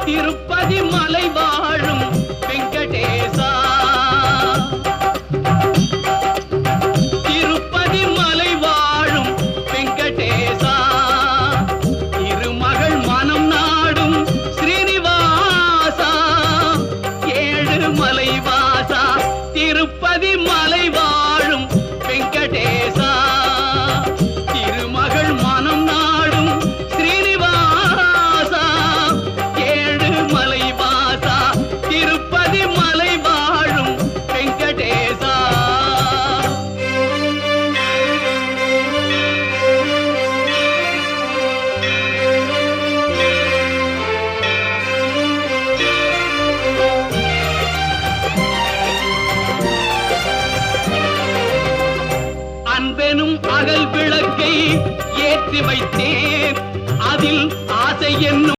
திருப்பதி மலை வாழும் வெங்கடேசா, திருப்பதி மலை வாழும் வெங்கடேசா, திருமகள் மனம் நாடும் ஸ்ரீனிவாசா, ஏழு மலை வாசா, திருப்பதி மலை வாழும் வெங்கடேசா, திருமகள் மனம் நாடும் ஸ்ரீனிவாசா, ஏழு மலை வாசா, திருப்பதி மலை வாழும் வெங்கடேசா. அன்பெனும் அகல் விளக்கை ஏற்றி வைத்தேன், அதில் ஆசை என்னும்